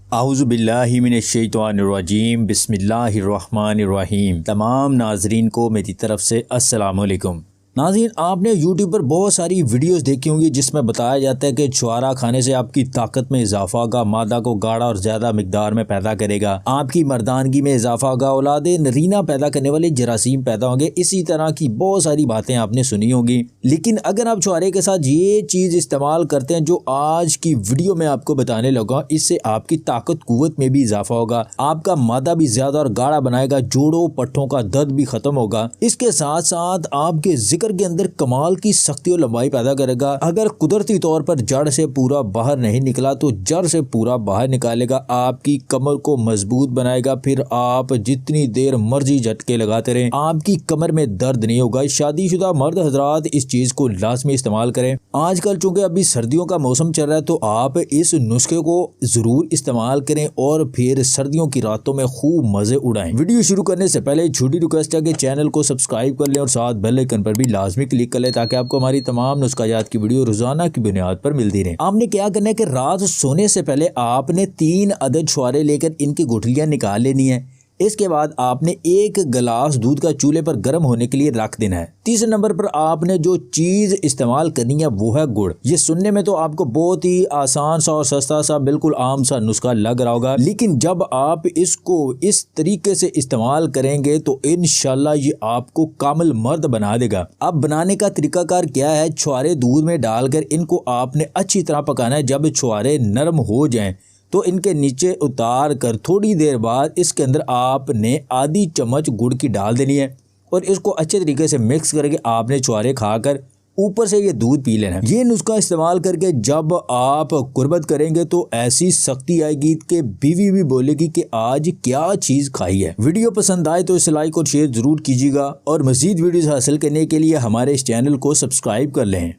आऊज़ुबिल्लाहि मिनश्शैतानिर्रजीम बिस्मिल्लाहिर्रहमानिर्रहीम। तमाम नाजरीन को मेरी तरफ से अस्सलाम वालेकुम। नाज़रीन, आपने यूट्यूब पर बहुत सारी वीडियोस देखी होंगी जिसमें बताया जाता है कि छुआरा खाने से आपकी ताकत में इजाफा होगा, मादा को गाढ़ा और ज़्यादा मिकदार में पैदा करेगा, आपकी मर्दानगी में इजाफा होगा, औलादे नरीना पैदा करने वाले जरासीम पैदा होंगे। इसी तरह की बहुत सारी बातें आपने सुनी होंगी। लेकिन अगर आप छुआरे के साथ ये चीज़ इस्तेमाल करते हैं जो आज की वीडियो में आपको बताने लगा, इससे आपकी ताकत कुव्वत में भी इजाफा होगा, आपका मादा भी ज़्यादा और गाढ़ा बनाएगा, जोड़ों पट्टों का दर्द भी खत्म होगा। इसके साथ साथ आपके जिक्र के अंदर कमाल की सख्ती और लंबाई पैदा करेगा। अगर कुदरती तौर पर जड़ से पूरा बाहर नहीं निकला तो जड़ से पूरा बाहर निकालेगा, आपकी कमर को मजबूत बनाएगा। फिर आप जितनी देर मर्जी झटके लगाते रहें, आपकी कमर में दर्द नहीं होगा। शादीशुदा मर्द हजरात इस चीज को लाजमी इस्तेमाल करें। आजकल चूंकि अभी सर्दियों का मौसम चल रहा है तो आप इस नुस्खे को जरूर इस्तेमाल करें और फिर सर्दियों की रातों में खूब मजे उड़ाएं। वीडियो शुरू करने से पहले छोटी रिक्वेस्ट है कि चैनल को सब्सक्राइब कर लें और साथ बेल आइकन पर भी लाजमी क्लिक कर ले ताकि आपको हमारी तमाम नुस्खायात की वीडियो रोजाना की बुनियाद पर मिलती रहे। आपने क्या करना है कि रात सोने से पहले आपने 3 अदद छुआरे लेकर इनकी गुठलियां निकाल लेनी है। इसके बाद आपने 1 गिलास दूध का चूल्हे पर गर्म होने के लिए रख देना है। तीसरे नंबर पर आपने जो चीज इस्तेमाल करनी है वो है गुड़। ये सुनने में तो आपको बहुत ही आसान सा और सस्ता सा बिल्कुल आम सा नुस्खा लग रहा होगा, लेकिन जब आप इसको इस तरीके से इस्तेमाल करेंगे तो इंशाल्लाह ये आपको कामिल मर्द बना देगा। अब बनाने का तरीकाकार क्या है? छुआरे दूध में डालकर इनको आपने अच्छी तरह पकाना है। जब छुआरे नरम हो जाएं तो इनके नीचे उतार कर थोड़ी देर बाद इसके अंदर आपने आधी चम्मच गुड़ की डाल देनी है और इसको अच्छे तरीके से मिक्स करके आपने छुआरे खाकर ऊपर से ये दूध पी लेना है। ये नुस्खा इस्तेमाल करके जब आप कुर्बत करेंगे तो ऐसी सख्ती आएगी कि बीवी भी बोलेगी कि आज क्या चीज खाई है। वीडियो पसंद आए तो इसे लाइक और शेयर जरूर कीजिएगा और मजीद वीडियोस हासिल करने के लिए हमारे इस चैनल को सब्सक्राइब कर लें।